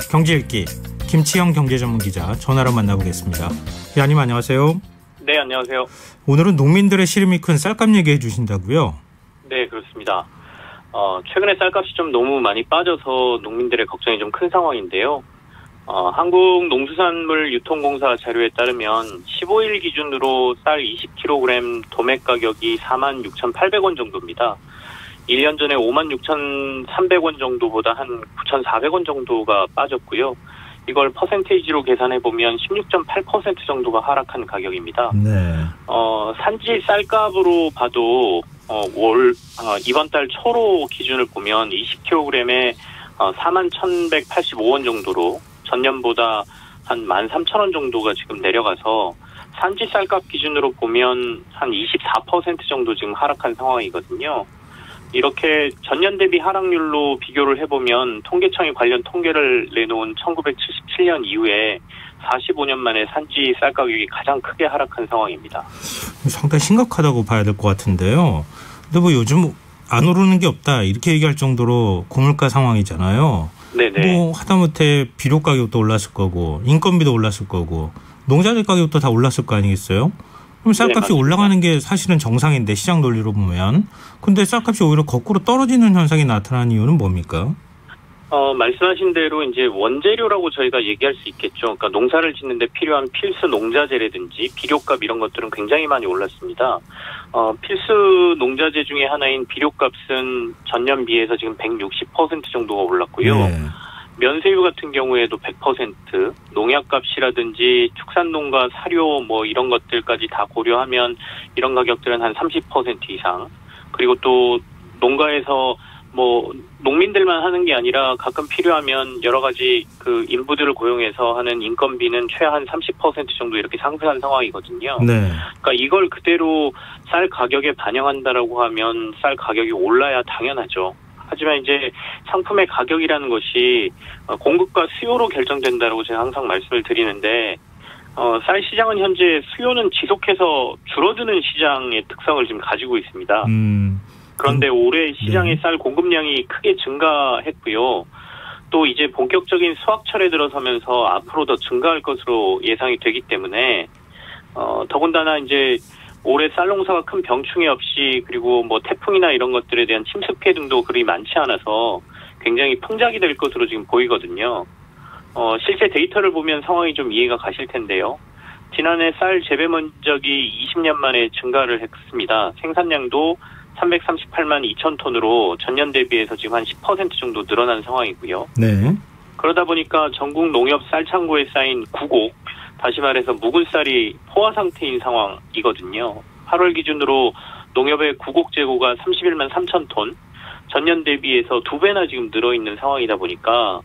경제읽기 김치영 경제전문기자 전화로 만나보겠습니다. 기자님 안녕하세요. 네, 안녕하세요. 오늘은 농민들의 시름이 큰 쌀값 얘기해 주신다고요? 네, 그렇습니다. 최근에 쌀값이 좀 너무 많이 빠져서 농민들의 걱정이 좀 큰 상황인데요. 한국농수산물유통공사 자료에 따르면 15일 기준으로 쌀 20kg 도매 가격이 46,800원 정도입니다. 1년 전에 56,300원 정도보다 한 9,400원 정도가 빠졌고요. 이걸 퍼센테이지로 계산해보면 16.8% 정도가 하락한 가격입니다. 네. 산지 쌀값으로 봐도 이번 달 초로 기준을 보면 20kg에 41,185원 정도로 전년보다 한 13,000원 정도가 지금 내려가서 산지 쌀값 기준으로 보면 한 24% 정도 지금 하락한 상황이거든요. 이렇게 전년 대비 하락률로 비교를 해보면 통계청이 관련 통계를 내놓은 1977년 이후에 45년 만에 산지 쌀 가격이 가장 크게 하락한 상황입니다. 상당히 심각하다고 봐야 될 것 같은데요. 근데 뭐 요즘 안 오르는 게 없다 이렇게 얘기할 정도로 고물가 상황이잖아요. 네네. 뭐 하다못해 비료 가격도 올랐을 거고 인건비도 올랐을 거고 농자재 가격도 다 올랐을 거 아니겠어요? 그럼 쌀값이 올라가는 게 사실은 정상인데 시장 논리로 보면. 근데 쌀값이 오히려 거꾸로 떨어지는 현상이 나타나는 이유는 뭡니까? 말씀하신 대로 이제 원재료라고 저희가 얘기할 수 있겠죠. 그러니까 농사를 짓는데 필요한 필수 농자재라든지 비료값 이런 것들은 굉장히 많이 올랐습니다. 필수 농자재 중에 하나인 비료값은 전년 비해서 지금 160% 정도가 올랐고요. 네. 면세유 같은 경우에도 100%, 농약값이라든지 축산농가 사료 뭐 이런 것들까지 다 고려하면 이런 가격들은 한 30% 이상. 그리고 또 농가에서 뭐 농민들만 하는 게 아니라 가끔 필요하면 여러 가지 그 인부들을 고용해서 하는 인건비는 최하 한 30% 정도 이렇게 상승한 상황이거든요. 네. 그러니까 이걸 그대로 쌀 가격에 반영한다라고 하면 쌀 가격이 올라야 당연하죠. 하지만 이제 상품의 가격이라는 것이 공급과 수요로 결정된다라고 제가 항상 말씀을 드리는데 쌀 시장은 현재 수요는 지속해서 줄어드는 시장의 특성을 지금 가지고 있습니다. 그런데 올해 시장의 쌀 공급량이 크게 증가했고요. 또 이제 본격적인 수확철에 들어서면서 앞으로 더 증가할 것으로 예상이 되기 때문에 더군다나 이제 올해 쌀 농사가 큰 병충해 없이 그리고 뭐 태풍이나 이런 것들에 대한 침수 피해 등도 그리 많지 않아서 굉장히 풍작이 될 것으로 지금 보이거든요. 실제 데이터를 보면 상황이 좀 이해가 가실 텐데요. 지난해 쌀 재배 면적이 20년 만에 증가를 했습니다. 생산량도 338만 2천 톤으로 전년 대비해서 지금 한 10% 정도 늘어난 상황이고요. 네. 그러다 보니까 전국 농협 쌀 창고에 쌓인 구곡, 다시 말해서 묵은 쌀이 포화 상태인 상황이거든요. 8월 기준으로 농협의 구곡 재고가 31만 3천 톤, 전년 대비해서 2배나 지금 늘어있는 상황이다 보니까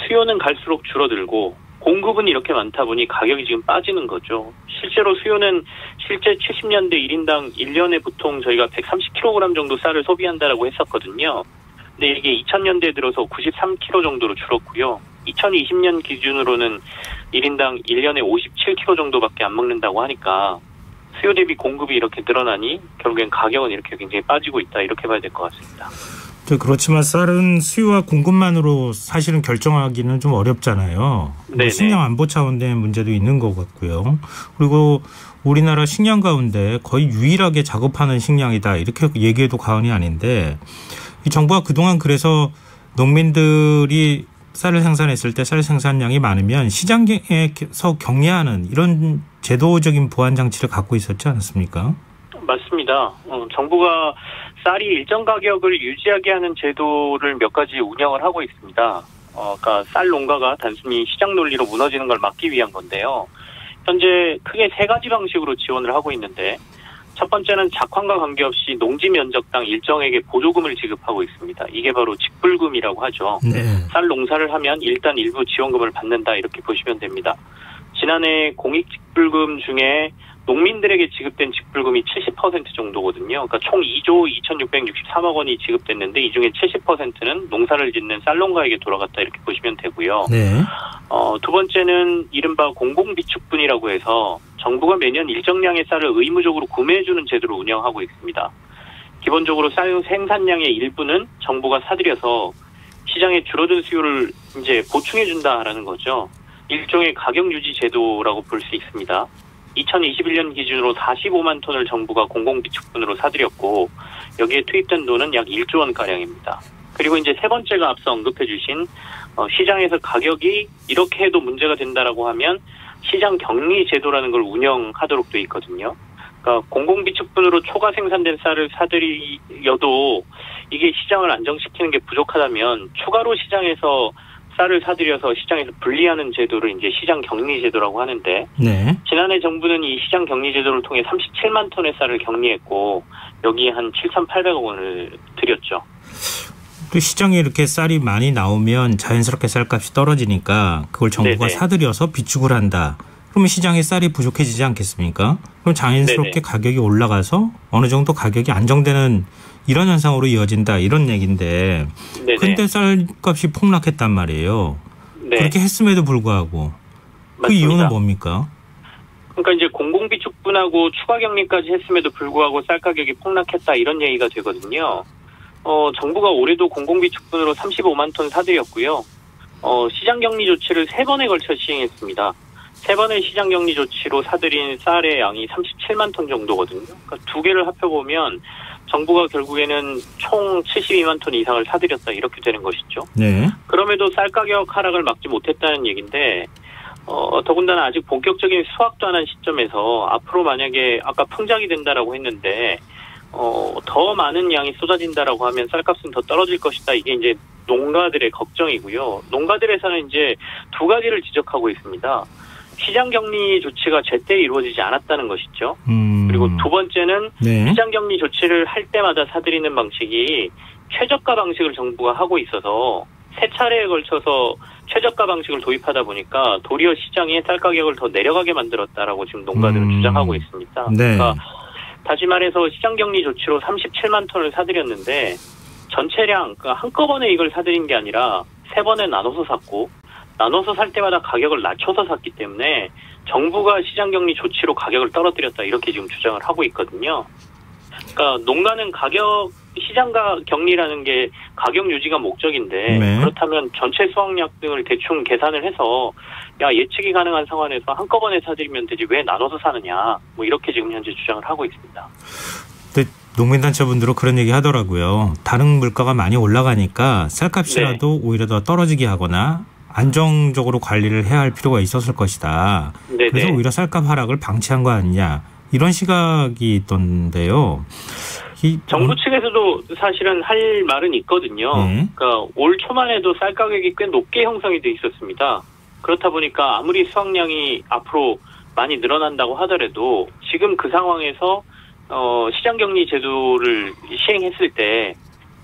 수요는 갈수록 줄어들고 공급은 이렇게 많다 보니 가격이 지금 빠지는 거죠. 실제로 수요는 실제 70년대 1인당 1년에 보통 저희가 130kg 정도 쌀을 소비한다라고 했었거든요. 근데 이게 2000년대에 들어서 93kg 정도로 줄었고요. 2020년 기준으로는 1인당 1년에 57kg 정도밖에 안 먹는다고 하니까 수요 대비 공급이 이렇게 늘어나니 결국엔 가격은 이렇게 굉장히 빠지고 있다 이렇게 봐야 될 것 같습니다. 그렇지만 쌀은 수요와 공급만으로 사실은 결정하기는 좀 어렵잖아요. 식량 안보 차원의 문제도 있는 것 같고요. 그리고 우리나라 식량 가운데 거의 유일하게 작업하는 식량이다 이렇게 얘기해도 과언이 아닌데 이 정부가 그동안 그래서 농민들이 쌀을 생산했을 때 쌀 생산량이 많으면 시장에서 경리하는 이런 제도적인 보완 장치를 갖고 있었지 않았습니까? 맞습니다. 정부가 쌀이 일정 가격을 유지하게 하는 제도를 몇 가지 운영을 하고 있습니다. 그러니까 쌀 농가가 단순히 시장 논리로 무너지는 걸 막기 위한 건데요. 현재 크게 3가지 방식으로 지원을 하고 있는데 첫 번째는 작황과 관계없이 농지 면적당 일정에게 보조금을 지급하고 있습니다. 이게 바로 직불금이라고 하죠. 네. 쌀 농사를 하면 일단 일부 지원금을 받는다 이렇게 보시면 됩니다. 지난해 공익 직불금 중에 농민들에게 지급된 직불금이 70% 정도거든요. 그러니까 총 2조 2,663억 원이 지급됐는데 이 중에 70%는 농사를 짓는 쌀농가에게 돌아갔다 이렇게 보시면 되고요. 네. 두 번째는 이른바 공공비축분이라고 해서 정부가 매년 일정량의 쌀을 의무적으로 구매해주는 제도를 운영하고 있습니다. 기본적으로 쌀 생산량의 일부는 정부가 사들여서 시장에 줄어든 수요를 이제 보충해준다라는 거죠. 일종의 가격 유지 제도라고 볼 수 있습니다. 2021년 기준으로 45만 톤을 정부가 공공비축분으로 사들였고 여기에 투입된 돈은 약 1조 원가량입니다. 그리고 이제 세 번째가 앞서 언급해 주신 시장에서 가격이 이렇게 해도 문제가 된다라고 하면 시장 격리 제도라는 걸 운영하도록 돼 있거든요. 그러니까 공공비축분으로 초과 생산된 쌀을 사들여도 이게 시장을 안정시키는 게 부족하다면 추가로 시장에서 쌀을 사들여서 시장에서 분리하는 제도를 이제 시장 격리 제도라고 하는데 네. 지난해 정부는 이 시장 격리 제도를 통해 37만 톤의 쌀을 격리했고 여기에 한 7,800억 원을 들였죠. 또 시장에 이렇게 쌀이 많이 나오면 자연스럽게 쌀값이 떨어지니까 그걸 정부가 네네. 사들여서 비축을 한다. 그러면 시장에 쌀이 부족해지지 않겠습니까? 그럼 자연스럽게 네네. 가격이 올라가서 어느 정도 가격이 안정되는 이런 현상으로 이어진다 이런 얘기인데 그런데 쌀값이 폭락했단 말이에요. 네. 그렇게 했음에도 불구하고 맞습니다. 그 이유는 뭡니까? 그러니까 이제 공공비축분하고 추가 격리까지 했음에도 불구하고 쌀 가격이 폭락했다 이런 얘기가 되거든요. 정부가 올해도 공공비축분으로 35만 톤 사들였고요. 시장 격리 조치를 3번에 걸쳐 시행했습니다. 3번의 시장 격리 조치로 사들인 쌀의 양이 37만 톤 정도거든요. 그러니까 두 개를 합해보면 정부가 결국에는 총 72만 톤 이상을 사들였다 이렇게 되는 것이죠. 네. 그럼에도 쌀 가격 하락을 막지 못했다는 얘기인데 더군다나 아직 본격적인 수확도 안 한 시점에서 앞으로 만약에 아까 풍작이 된다라고 했는데 더 많은 양이 쏟아진다라고 하면 쌀값은 더 떨어질 것이다. 이게 이제 농가들의 걱정이고요. 농가들에서는 이제 두 가지를 지적하고 있습니다. 시장 격리 조치가 제때 이루어지지 않았다는 것이죠. 그리고 두 번째는 네. 시장 격리 조치를 할 때마다 사들이는 방식이 최저가 방식을 정부가 하고 있어서 세 차례에 걸쳐서 최저가 방식을 도입하다 보니까 도리어 시장의 쌀 가격을 더 내려가게 만들었다라고 지금 농가들은 주장하고 있습니다. 네. 그러니까 다시 말해서 시장 격리 조치로 37만 톤을 사들였는데 전체량 그러니까 한꺼번에 이걸 사들인 게 아니라 3번에 나눠서 샀고 나눠서 살 때마다 가격을 낮춰서 샀기 때문에 정부가 시장 격리 조치로 가격을 떨어뜨렸다 이렇게 지금 주장을 하고 있거든요. 그러니까 농가는 시장가 격리라는 게 가격 유지가 목적인데 네. 그렇다면 전체 수확량 등을 대충 계산을 해서 예측이 가능한 상황에서 한꺼번에 사들이면 되지 왜 나눠서 사느냐 뭐 이렇게 지금 현재 주장을 하고 있습니다. 근데 농민단체분들은 그런 얘기 하더라고요. 다른 물가가 많이 올라가니까 쌀값이라도 네. 오히려 더 떨어지게 하거나 안정적으로 관리를 해야 할 필요가 있었을 것이다. 네네. 그래서 오히려 쌀값 하락을 방치한 거 아니냐. 이런 시각이 있던데요. 정부 측에서도 사실은 할 말은 있거든요. 네. 그러니까 올 초만 해도 쌀 가격이 꽤 높게 형성이 돼 있었습니다. 그렇다 보니까 아무리 수확량이 앞으로 많이 늘어난다고 하더라도 지금 그 상황에서 시장격리 제도를 시행했을 때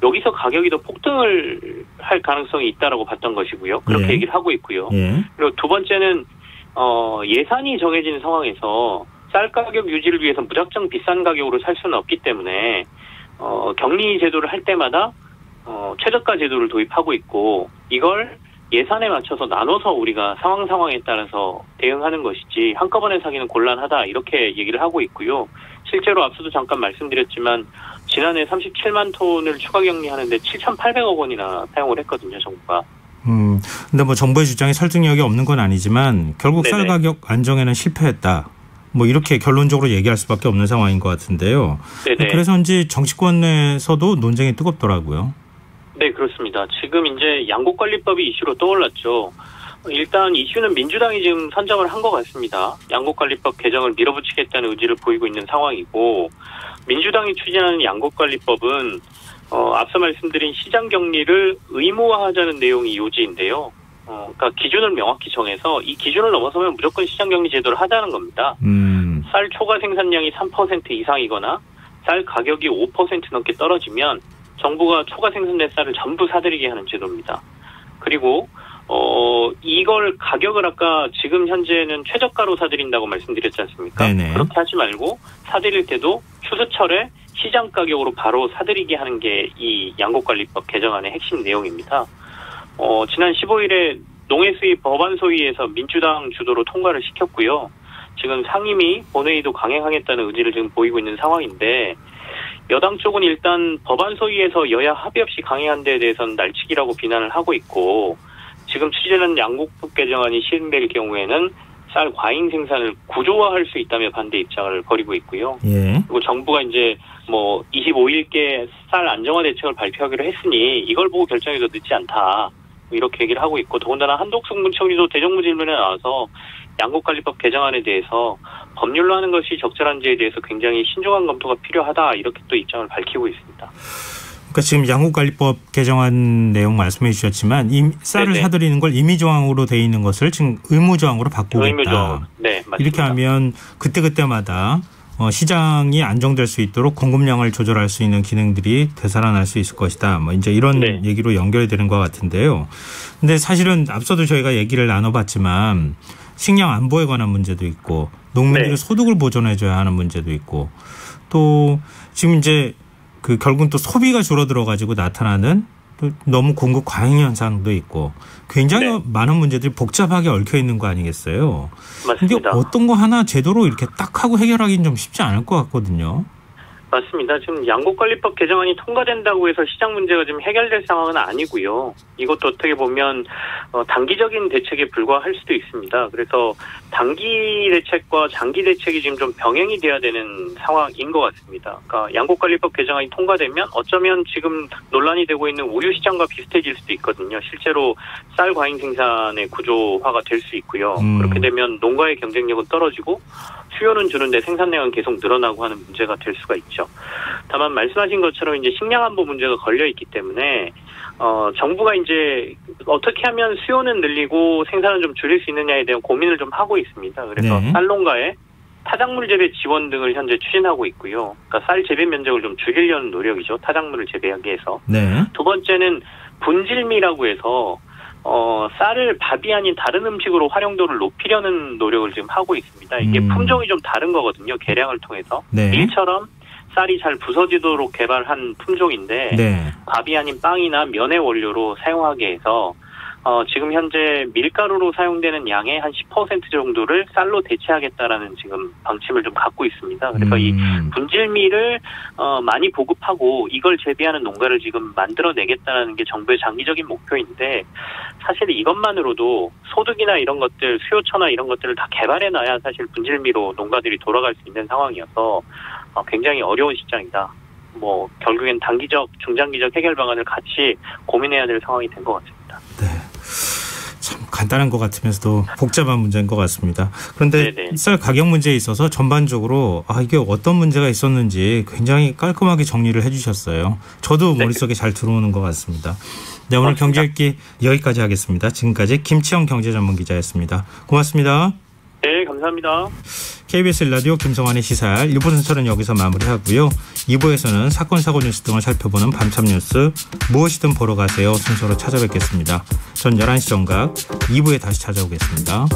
여기서 가격이 더 폭등을 할 가능성이 있다라고 봤던 것이고요. 그렇게 네. 얘기를 하고 있고요. 네. 그리고 두 번째는 예산이 정해진 상황에서 쌀 가격 유지를 위해서 무작정 비싼 가격으로 살 수는 없기 때문에 격리 제도를 할 때마다 최저가 제도를 도입하고 있고 이걸 예산에 맞춰서 나눠서 우리가 상황에 따라서 대응하는 것이지 한꺼번에 사기는 곤란하다 이렇게 얘기를 하고 있고요. 실제로 앞서도 잠깐 말씀드렸지만 지난해 37만 톤을 추가 격리하는데 7,800억 원이나 사용을 했거든요, 정부가. 근데 뭐 정부의 주장이 설득력이 없는 건 아니지만 결국 네네. 쌀 가격 안정에는 실패했다. 뭐 이렇게 결론적으로 얘기할 수밖에 없는 상황인 것 같은데요. 네네. 그래서인지 정치권에서도 논쟁이 뜨겁더라고요. 네, 그렇습니다. 지금 이제 양곡관리법이 이슈로 떠올랐죠. 일단 이슈는 민주당이 지금 선정을 한 것 같습니다. 양곡관리법 개정을 밀어붙이겠다는 의지를 보이고 있는 상황이고 민주당이 추진하는 양곡관리법은 앞서 말씀드린 시장격리를 의무화하자는 내용이 요지인데요. 그러니까 기준을 명확히 정해서 이 기준을 넘어서면 무조건 시장격리 제도를 하자는 겁니다. 쌀 초과 생산량이 3% 이상이거나 쌀 가격이 5% 넘게 떨어지면 정부가 초과 생산된 쌀을 전부 사들이게 하는 제도입니다. 그리고 이걸 가격을 아까 지금 현재는 최저가로 사들인다고 말씀드렸지 않습니까? 네네. 그렇게 하지 말고 사들일 때도 추수철에 시장 가격으로 바로 사들이게 하는 게 이 양곡관리법 개정안의 핵심 내용입니다. 지난 15일에 농해수위 법안 소위에서 민주당 주도로 통과를 시켰고요. 지금 상임위, 본회의도 강행하겠다는 의지를 지금 보이고 있는 상황인데 여당 쪽은 일단 법안 소위에서 여야 합의 없이 강행한 데에 대해서는 날치기라고 비난을 하고 있고 지금 추진하는 양곡법 개정안이 시행될 경우에는 쌀 과잉 생산을 구조화할 수 있다며 반대 입장을 벌이고 있고요. 예. 그리고 정부가 이제 25일께 쌀 안정화 대책을 발표하기로 했으니 이걸 보고 결정해도 늦지 않다. 이렇게 얘기를 하고 있고 더군다나 한독숙 문총리도 대정부 질문에 나와서 양곡관리법 개정안에 대해서 법률로 하는 것이 적절한지에 대해서 굉장히 신중한 검토가 필요하다. 이렇게 또 입장을 밝히고 있습니다. 그러니까 지금 양곡관리법 개정안 내용 말씀해 주셨지만 쌀을 네네. 사들이는 걸 임의조항으로 돼 있는 것을 지금 의무조항으로 바꾸겠다. 의무조항. 네, 맞습니다. 이렇게 하면 그때그때마다 시장이 안정될 수 있도록 공급량을 조절할 수 있는 기능들이 되살아날 수 있을 것이다. 이제 이런 네. 얘기로 연결되는 것 같은데요. 근데 사실은 앞서도 저희가 얘기를 나눠봤지만 식량 안보에 관한 문제도 있고 농민들의 네. 소득을 보존해줘야 하는 문제도 있고 또 지금 이제 결국은 또 소비가 줄어들어 가지고 나타나는 또 너무 공급 과잉 현상도 있고 굉장히 네. 많은 문제들이 복잡하게 얽혀 있는 거 아니겠어요? 맞습니다. 근데 어떤 거 하나 제대로 이렇게 딱 하고 해결하기는 좀 쉽지 않을 것 같거든요. 맞습니다. 지금 양곡관리법 개정안이 통과된다고 해서 시장 문제가 지금 해결될 상황은 아니고요. 이것도 어떻게 보면 단기적인 대책에 불과할 수도 있습니다. 그래서 단기 대책과 장기 대책이 지금 좀 병행이 돼야 되는 상황인 것 같습니다. 그러니까 양곡관리법 개정안이 통과되면 어쩌면 지금 논란이 되고 있는 우유 시장과 비슷해질 수도 있거든요. 실제로 쌀 과잉 생산의 구조화가 될 수 있고요. 그렇게 되면 농가의 경쟁력은 떨어지고 수요는 주는데 생산량은 계속 늘어나고 하는 문제가 될 수가 있죠. 다만 말씀하신 것처럼 이제 식량 안보 문제가 걸려 있기 때문에 정부가 이제 어떻게 하면 수요는 늘리고 생산을 좀 줄일 수 있느냐에 대한 고민을 좀 하고 있습니다. 그래서 네. 쌀농가에 타작물 재배 지원 등을 현재 추진하고 있고요. 그러니까 쌀 재배 면적을 좀 줄이려는 노력이죠. 타작물을 재배하기 위해서. 네. 두 번째는 분질미라고 해서 쌀을 밥이 아닌 다른 음식으로 활용도를 높이려는 노력을 지금 하고 있습니다. 이게 품종이 좀 다른 거거든요. 개량을 통해서. 네. 밀처럼 쌀이 잘 부서지도록 개발한 품종인데 네. 밥이 아닌 빵이나 면의 원료로 사용하게 해서 지금 현재 밀가루로 사용되는 양의 한 10% 정도를 쌀로 대체하겠다라는 지금 방침을 좀 갖고 있습니다. 그래서 이 분질미를 많이 보급하고 이걸 재배하는 농가를 지금 만들어내겠다는 게 정부의 장기적인 목표인데 사실 이것만으로도 소득이나 이런 것들, 수요처나 이런 것들을 다 개발해놔야 사실 분질미로 농가들이 돌아갈 수 있는 상황이어서 굉장히 어려운 시장이다. 결국엔 단기적, 중장기적 해결 방안을 같이 고민해야 될 상황이 된 것 같습니다. 네. 참 간단한 것 같으면서도 복잡한 문제인 것 같습니다. 그런데 네네. 쌀 가격 문제에 있어서 전반적으로 이게 어떤 문제가 있었는지 굉장히 깔끔하게 정리를 해 주셨어요. 저도 네. 머릿속에 잘 들어오는 것 같습니다. 네, 오늘 경제읽기 여기까지 하겠습니다. 지금까지 김치영 경제전문기자였습니다. 고맙습니다. 네, 감사합니다. KBS 라디오 김성환의 시사할 1부 순서는 여기서 마무리하고요. 2부에서는 사건, 사고 뉴스 등을 살펴보는 밤참 뉴스 무엇이든 보러 가세요 순서로 찾아뵙겠습니다. 전 11시 정각 2부에 다시 찾아오겠습니다.